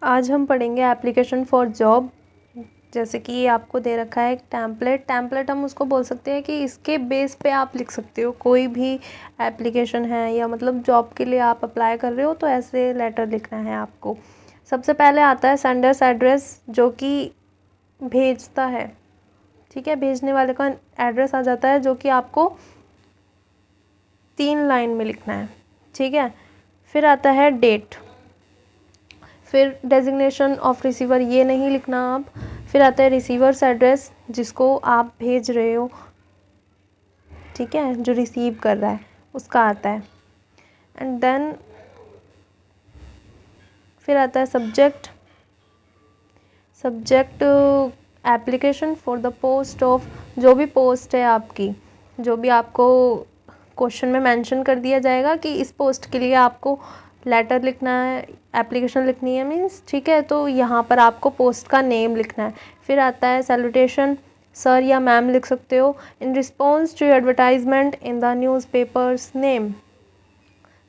आज हम पढ़ेंगे एप्लीकेशन फॉर जॉब। जैसे कि ये आपको दे रखा है एक टैम्पलेट हम उसको बोल सकते हैं कि इसके बेस पे आप लिख सकते हो कोई भी एप्लीकेशन है, या मतलब जॉब के लिए आप अप्लाई कर रहे हो तो ऐसे लेटर लिखना है आपको। सबसे पहले आता है सेंडर्स एड्रेस, जो कि भेजता है, ठीक है, भेजने वाले का एड्रेस आ जाता है, जो कि आपको 3 लाइन में लिखना है, ठीक है। फिर आता है डेट, फिर डेजिग्नेशन ऑफ रिसीवर, ये नहीं लिखना आप। फिर आता है रिसीवर्स एड्रेस, जिसको आप भेज रहे हो, ठीक है, जो रिसीव कर रहा है उसका आता है। एंड देन फिर आता है subject application for the post of, जो भी पोस्ट है आपकी, जो भी आपको क्वेश्चन में मेंशन कर दिया जाएगा कि इस पोस्ट के लिए आपको लेटर लिखना है, एप्लीकेशन लिखनी है मीन्स, ठीक है, तो यहाँ पर आपको पोस्ट का नेम लिखना है। फिर आता है सैल्यूटेशन, सर या मैम लिख सकते हो। In response to advertisement in the newspapers name,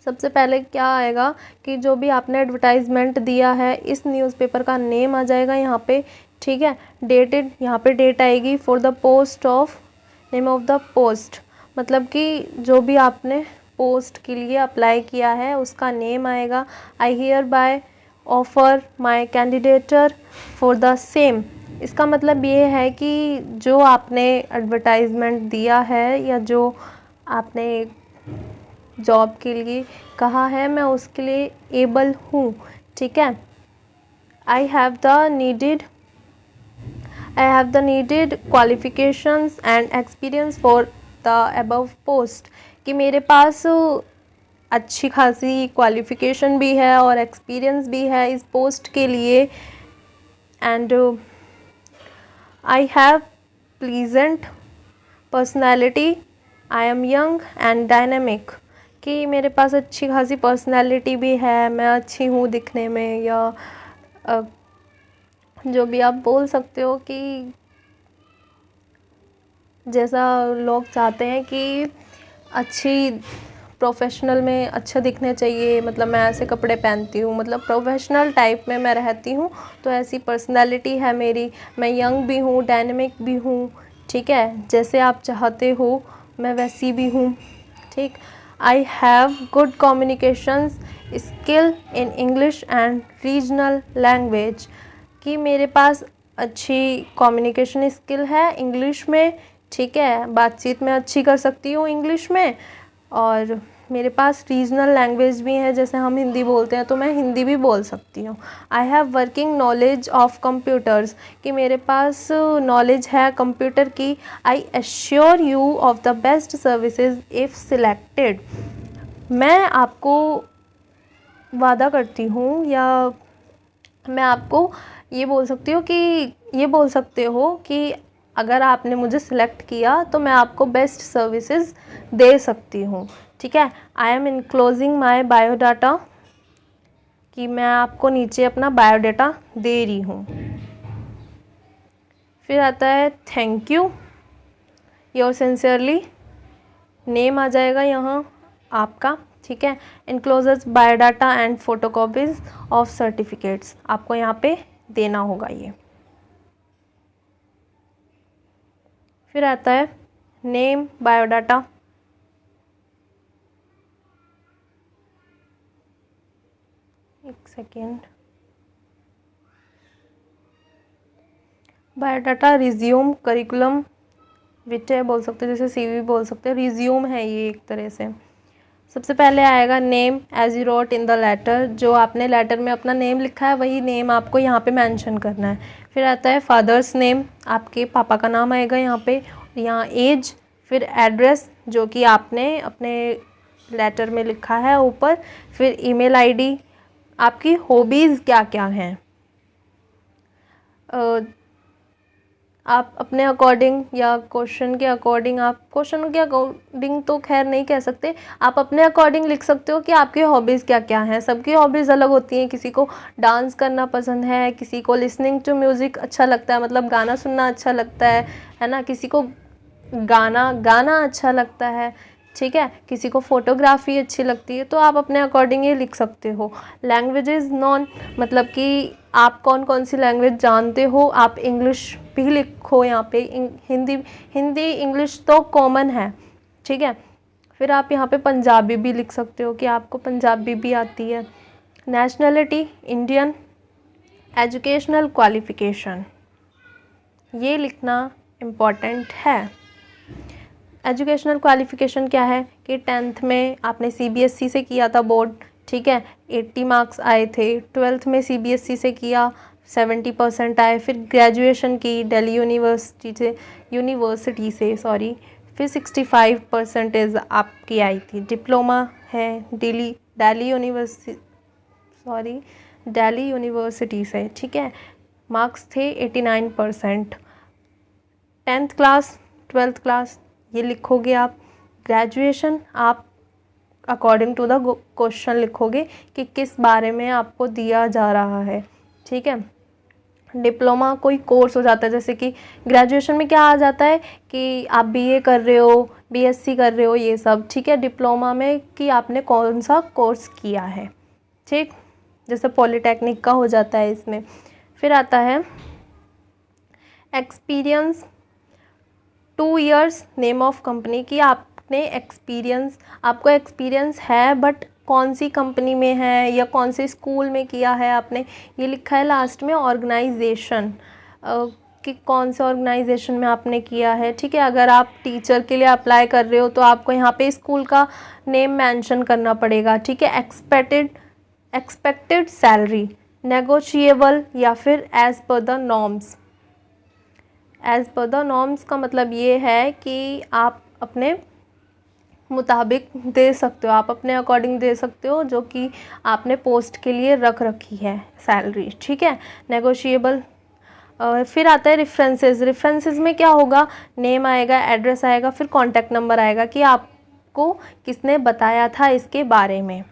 सबसे पहले क्या आएगा कि जो भी आपने एडवर्टाइजमेंट दिया है इस न्यूज़पेपर का नेम आ जाएगा यहाँ पे, ठीक है। डेटेड, यहाँ पे डेट आएगी। For the post of, name of the post, मतलब कि जो भी आपने पोस्ट के लिए अप्लाई किया है उसका नेम आएगा। I hear bye offer my कैंडिडेटर for the same, इसका मतलब ये है कि जो आपने एडवर्टाइजमेंट दिया है या जो आपने जॉब के लिए कहा है, मैं उसके लिए एबल हूँ, ठीक है। I have the needed qualifications and experience for the above post, कि मेरे पास अच्छी खासी क्वालिफिकेशन भी है और एक्सपीरियंस भी है इस पोस्ट के लिए। And I have pleasant personality, I am young and dynamic, कि मेरे पास अच्छी खासी पर्सनैलिटी भी है, मैं अच्छी हूँ दिखने में, या जो भी आप बोल सकते हो कि जैसा लोग चाहते हैं कि अच्छी प्रोफेशनल में अच्छा दिखने चाहिए, मतलब मैं ऐसे कपड़े पहनती हूँ, मतलब प्रोफेशनल टाइप में मैं रहती हूँ, तो ऐसी पर्सनैलिटी है मेरी। मैं यंग भी हूँ, डायनेमिक भी हूँ, ठीक है, जैसे आप चाहते हो मैं वैसी भी हूँ, ठीक। I have good communications skill in English and regional language, कि मेरे पास अच्छी कम्युनिकेशन स्किल है इंग्लिश में, ठीक है, बातचीत में अच्छी कर सकती हूँ इंग्लिश में, और मेरे पास रीजनल लैंग्वेज भी है, जैसे हम हिंदी बोलते हैं तो मैं हिंदी भी बोल सकती हूँ। I have working knowledge of computers, कि मेरे पास नॉलेज है कंप्यूटर की। I assure you of the best services if selected, मैं आपको वादा करती हूँ, या मैं आपको ये बोल सकती हूँ कि ये बोल सकते हो कि अगर आपने मुझे सिलेक्ट किया तो मैं आपको बेस्ट सर्विसेज दे सकती हूँ, ठीक है। I am enclosing my biodata, कि मैं आपको नीचे अपना बायोडाटा दे रही हूँ। फिर आता है thank you, your sincerely, name आ जाएगा यहाँ आपका, ठीक है। Enclosures biodata and photocopies of certificates, आपको यहाँ पे देना होगा ये। फिर आता है नेम, बायोडाटा, एक second, biodata, resume, curriculum vitae बोल सकते हैं, जैसे सीवी बोल सकते हैं, रिज्यूम है ये एक तरह से। सबसे पहले आएगा name as you wrote in the letter, जो आपने लेटर में अपना नेम लिखा है वही नेम आपको यहाँ पे मेंशन करना है। फिर आता है फादर्स नेम, आपके पापा का नाम आएगा यहाँ पे, यहाँ एज, फिर एड्रेस जो कि आपने अपने लेटर में लिखा है ऊपर, फिर ईमेल आईडी, आपकी हॉबीज़ क्या क्या हैं, आप अपने अकॉर्डिंग या क्वेश्चन के अकॉर्डिंग, आप क्वेश्चन के अकॉर्डिंग तो खैर नहीं कह सकते, आप अपने अकॉर्डिंग लिख सकते हो कि आपकी हॉबीज़ क्या क्या हैं। सबकी हॉबीज़ अलग होती हैं, किसी को डांस करना पसंद है, किसी को लिसनिंग टू म्यूज़िक अच्छा लगता है, मतलब गाना सुनना अच्छा लगता है ना, किसी को गाना गाना अच्छा लगता है, ठीक है, किसी को फोटोग्राफी अच्छी लगती है, तो आप अपने अकॉर्डिंग ये लिख सकते हो। लैंग्वेजेस नॉन, मतलब कि आप कौन कौन सी लैंग्वेज जानते हो, आप इंग्लिश भी लिखो यहाँ पे, हिंदी इंग्लिश तो कॉमन है, ठीक है। फिर आप यहाँ पे पंजाबी भी लिख सकते हो कि आपको पंजाबी भी आती है। नेशनलिटी इंडियन, एजुकेशनल क्वालिफ़िकेशन, ये लिखना इम्पॉर्टेंट है। एजुकेशनल क्वालिफ़िकेशन क्या है कि 10th में आपने सीबीएसई से किया था बोर्ड, ठीक है, 80 मार्क्स आए थे। 12th में सीबीएसई से किया, 70% आए। फिर ग्रेजुएशन की दिल्ली यूनिवर्सिटी से फिर 65% आपकी आई थी। डिप्लोमा है दिल्ली यूनिवर्सिटी से, ठीक है, मार्क्स थे 89%। 10th क्लास 12th क्लास ये लिखोगे आप। ग्रेजुएशन आप अकॉर्डिंग टू द क्वेश्चन लिखोगे कि किस बारे में आपको दिया जा रहा है, ठीक है। डिप्लोमा कोई कोर्स हो जाता है, जैसे कि ग्रेजुएशन में क्या आ जाता है कि आप बीए कर रहे हो, बीएससी कर रहे हो, ये सब, ठीक है। डिप्लोमा में कि आपने कौन सा कोर्स किया है, ठीक, जैसे पॉलिटेक्निक का हो जाता है इसमें। फिर आता है experience, 2 years name of company की आपने एक्सपीरियंस, आपको एक्सपीरियंस है बट कौन सी कंपनी में है या कौन से स्कूल में किया है आपने, ये लिखा है लास्ट में। ऑर्गेनाइजेशन कि कौन से ऑर्गेनाइजेशन में आपने किया है, ठीक है। अगर आप टीचर के लिए अप्लाई कर रहे हो तो आपको यहाँ पे स्कूल का नेम मेंशन करना पड़ेगा, ठीक है। एक्सपेक्टेड सैलरी, नेगोशिएबल या फिर as per the norms. As per the norms का मतलब ये है कि आप अपने मुताबिक दे सकते हो, आप अपने अकॉर्डिंग दे सकते हो जो कि आपने पोस्ट के लिए रख रखी है सैलरी, ठीक है। नेगोशिएबल। फिर आता है रेफरेंसेस में क्या होगा, नेम आएगा, एड्रेस आएगा, फिर कॉन्टैक्ट नंबर आएगा कि आपको किसने बताया था इसके बारे में,